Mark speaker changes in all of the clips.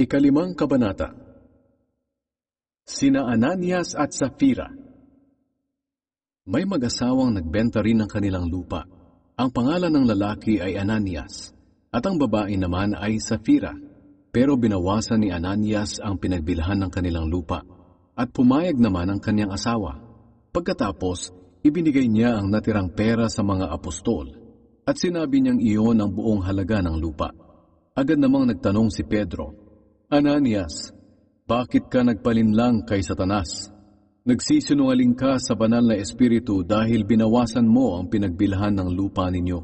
Speaker 1: Ikalimang kabanata. Sina Ananias at Safira. May mag-asawang nagbenta rin ng kanilang lupa. Ang pangalan ng lalaki ay Ananias, at ang babae naman ay Safira. Pero binawasan ni Ananias ang pinagbilhan ng kanilang lupa, at pumayag naman ang kanyang asawa. Pagkatapos, ibinigay niya ang natirang pera sa mga apostol, at sinabi niyang iyon ang buong halaga ng lupa. Agad namang nagtanong si Pedro, Ananias, bakit ka nagpalinlang kay Satanas? Nagsisinungaling ka sa banal na espiritu dahil binawasan mo ang pinagbilhan ng lupa ninyo.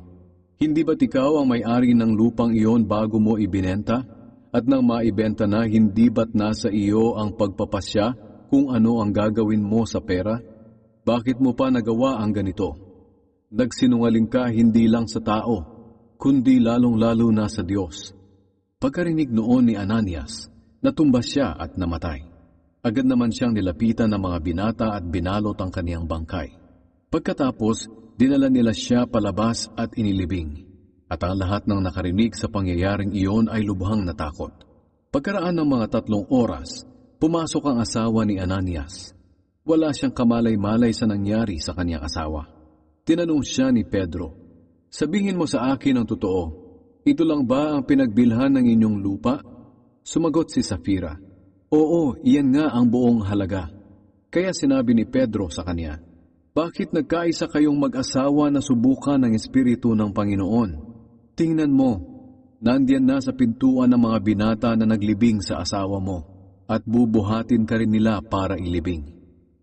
Speaker 1: Hindi ba't ikaw ang may-ari ng lupang iyon bago mo ibinenta? At nang maibenta na, hindi ba't nasa iyo ang pagpapasya kung ano ang gagawin mo sa pera? Bakit mo pa nagawa ang ganito? Nagsinungaling ka hindi lang sa tao, kundi lalong-lalo na sa Diyos. Pagkarinig noon ni Ananias, natumba siya at namatay. Agad naman siyang nilapitan ng mga binata at binalot ang kaniyang bangkay. Pagkatapos, dinala nila siya palabas at inilibing. At ang lahat ng nakarinig sa pangyayaring iyon ay lubhang natakot. Pagkaraan ng mga 3 oras, pumasok ang asawa ni Ananias. Wala siyang kamalay-malay sa nangyari sa kaniyang asawa. Tinanong siya ni Pedro, sabihin mo sa akin ang totoo. Ito lang ba ang pinagbilhan ng inyong lupa? Sumagot si Safira, oo, iyan nga ang buong halaga. Kaya sinabi ni Pedro sa kanya, bakit nagkaisa kayong mag-asawa na subukan ng Espiritu ng Panginoon? Tingnan mo, nandiyan na sa pintuan ng mga binata na naglibing sa asawa mo, at bubuhatin ka rin nila para ilibing.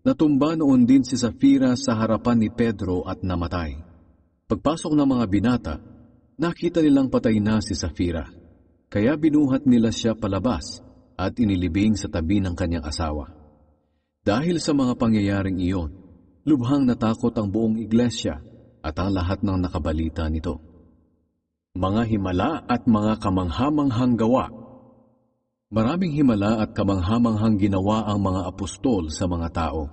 Speaker 1: Natumba noon din si Safira sa harapan ni Pedro at namatay. Pagpasok ng mga binata, nakita nilang patay na si Safira, kaya binuhat nila siya palabas at inilibing sa tabi ng kanyang asawa. Dahil sa mga pangyayaring iyon, lubhang natakot ang buong iglesia at ang lahat ng nakabalita nito. Mga himala at mga kamanghamanghang gawa. Maraming himala at kamanghamanghang ginawa ang mga apostol sa mga tao.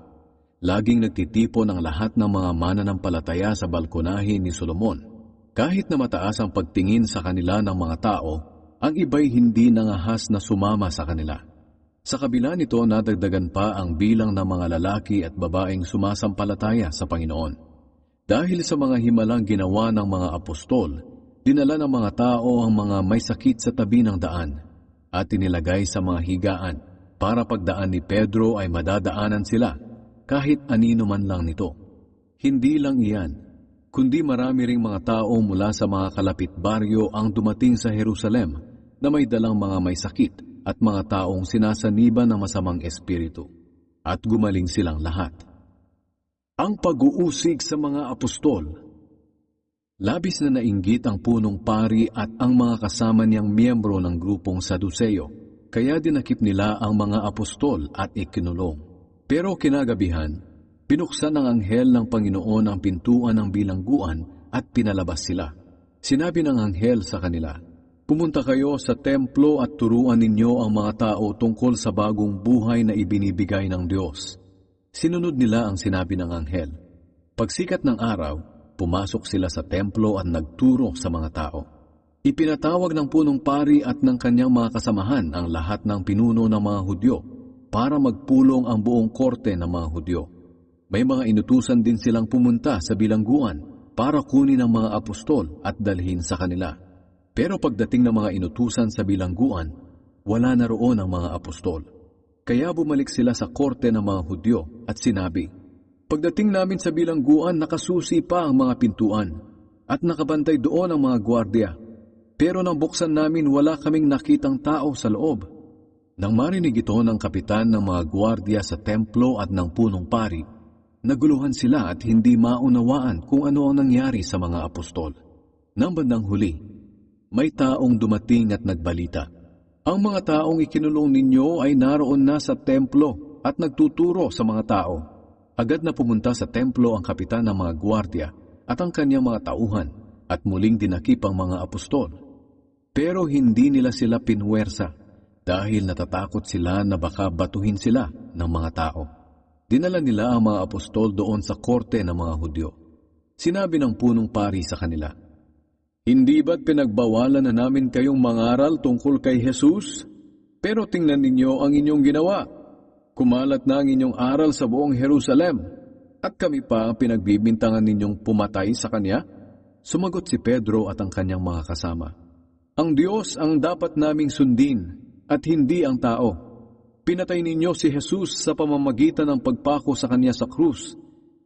Speaker 1: Laging nagtitipon ang lahat ng mga mananampalataya sa balkonahe ni Solomon. Kahit na mataas ang pagtingin sa kanila ng mga tao, ang iba'y hindi nangahas na sumama sa kanila. Sa kabila nito, nadagdagan pa ang bilang ng mga lalaki at babaeng sumasampalataya sa Panginoon. Dahil sa mga himalang ginawa ng mga apostol, dinala ng mga tao ang mga may sakit sa tabi ng daan at inilagay sa mga higaan para pagdaan ni Pedro ay madadaanan sila kahit anino man lang nito. Hindi lang iyan, kundi marami ring mga tao mula sa mga kalapit baryo ang dumating sa Jerusalem na may dalang mga may sakit at mga taong sinasaniban ng masamang espiritu, at gumaling silang lahat. Ang pag-uusig sa mga apostol. Labis na nainggit ang punong pari at ang mga kasama niyang miyembro ng grupong Saduceo, kaya dinakip nila ang mga apostol at ikinulong. Pero kinagabihan, binuksan ng anghel ng Panginoon ang pintuan ng bilangguan at pinalabas sila. Sinabi ng anghel sa kanila, pumunta kayo sa templo at turuan ninyo ang mga tao tungkol sa bagong buhay na ibinibigay ng Diyos. Sinunod nila ang sinabi ng anghel. Pagsikat ng araw, pumasok sila sa templo at nagturo sa mga tao. Ipinatawag ng punong pari at ng kanyang mga kasamahan ang lahat ng pinuno ng mga Hudyo para magpulong ang buong korte ng mga Hudyo. May mga inutusan din silang pumunta sa bilangguan para kunin ang mga apostol at dalhin sa kanila. Pero pagdating ng mga inutusan sa bilangguan, wala na roon ang mga apostol. Kaya bumalik sila sa korte ng mga Hudyo at sinabi, pagdating namin sa bilangguan, nakasusi pa ang mga pintuan at nakabantay doon ang mga gwardiya. Pero nang buksan namin, wala kaming nakitang tao sa loob. Nang marinig ito ng kapitan ng mga gwardiya sa templo at ng punong pari, naguluhan sila at hindi maunawaan kung ano ang nangyari sa mga apostol. Nang bandang huli, may taong dumating at nagbalita. Ang mga taong ikinulong ninyo ay naroon na sa templo at nagtuturo sa mga tao. Agad na pumunta sa templo ang kapitan ng mga gwardiya at ang kanyang mga tauhan at muling dinakip ang mga apostol. Pero hindi nila sila pinwersa dahil natatakot sila na baka batuhin sila ng mga tao. Dinala nila ang mga apostol doon sa korte ng mga Hudyo. Sinabi ng punong pari sa kanila, hindi ba't pinagbawalan na namin kayong mangaral tungkol kay Jesus? Pero tingnan ninyo ang inyong ginawa. Kumalat na ang inyong aral sa buong Jerusalem, at kami pa ang pinagbibintangan ninyong pumatay sa kanya? Sumagot si Pedro at ang kanyang mga kasama. Ang Diyos ang dapat naming sundin at hindi ang tao. Pinatay ninyo si Jesus sa pamamagitan ng pagpako sa kanya sa krus,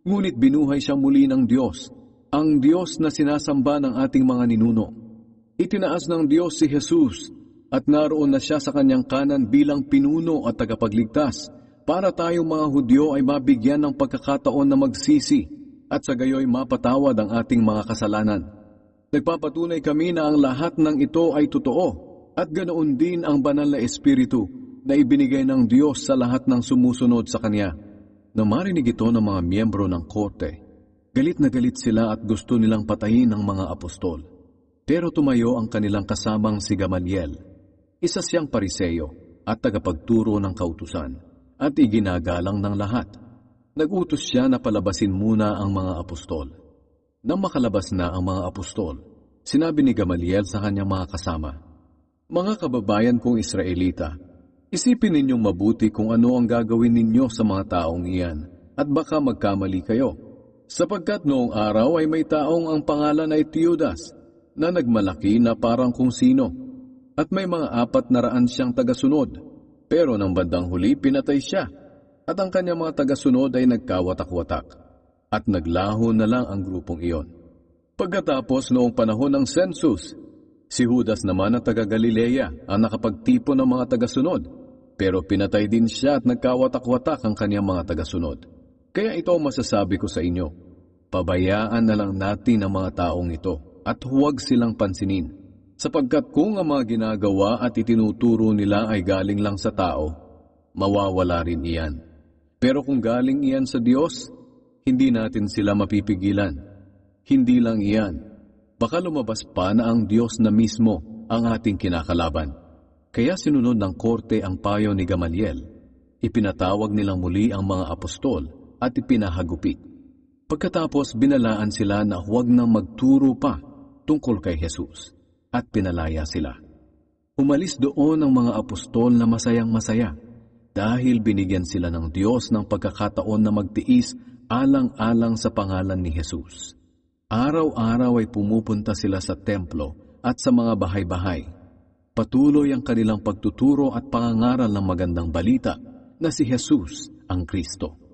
Speaker 1: ngunit binuhay siya muli ng Diyos, ang Diyos na sinasamba ng ating mga ninuno. Itinaas ng Diyos si Jesus at naroon na siya sa kanyang kanan bilang pinuno at tagapagligtas para tayong mga Hudyo ay mabigyan ng pagkakataon na magsisi at sa gayoy mapatawad ang ating mga kasalanan. Nagpapatunay kami na ang lahat ng ito ay totoo at ganoon din ang banal na Espiritu na ibinigay ng Diyos sa lahat ng sumusunod sa Kanya. Nang marinig ito ng mga miyembro ng korte, galit na galit sila at gusto nilang patayin ang mga apostol. Pero tumayo ang kanilang kasamang si Gamaliel, isa siyang pariseyo at tagapagturo ng kautusan, at iginagalang ng lahat. Nagutos siya na palabasin muna ang mga apostol. Nang makalabas na ang mga apostol, sinabi ni Gamaliel sa kanyang mga kasama, "Mga kababayan kong Israelita, isipin ninyong mabuti kung ano ang gagawin ninyo sa mga taong iyan, at baka magkamali kayo. Sapagkat noong araw ay may taong ang pangalan ay Teudas, na nagmalaki na parang kung sino, at may mga 400 siyang tagasunod. Pero nang bandang huli pinatay siya, at ang kanyang mga tagasunod ay nagkawatak-watak, at naglaho na lang ang grupong iyon. Pagkatapos noong panahon ng census, si Judas naman na taga-Galilea ang nakapagtipon ng mga tagasunod, pero pinatay din siya at nagkawatak-watak ang kanyang mga tagasunod. Kaya ito ang masasabi ko sa inyo, pabayaan na lang natin ang mga taong ito at huwag silang pansinin, sapagkat kung ang mga ginagawa at itinuturo nila ay galing lang sa tao, mawawala rin iyan. Pero kung galing iyan sa Diyos, hindi natin sila mapipigilan. Hindi lang iyan, baka lumabas pa na ang Diyos na mismo ang ating kinakalaban. Kaya sinunod ng korte ang payo ni Gamaliel. Ipinatawag nilang muli ang mga apostol at ipinahagupit. Pagkatapos binalaan sila na huwag nang magturo pa tungkol kay Jesus at pinalaya sila. Umalis doon ang mga apostol na masayang-masaya dahil binigyan sila ng Diyos ng pagkakataon na magtiis alang-alang sa pangalan ni Jesus. Araw-araw ay pumupunta sila sa templo at sa mga bahay-bahay. Patuloy ang kanilang pagtuturo at pangangaral ng magandang balita na si Jesus ang Kristo.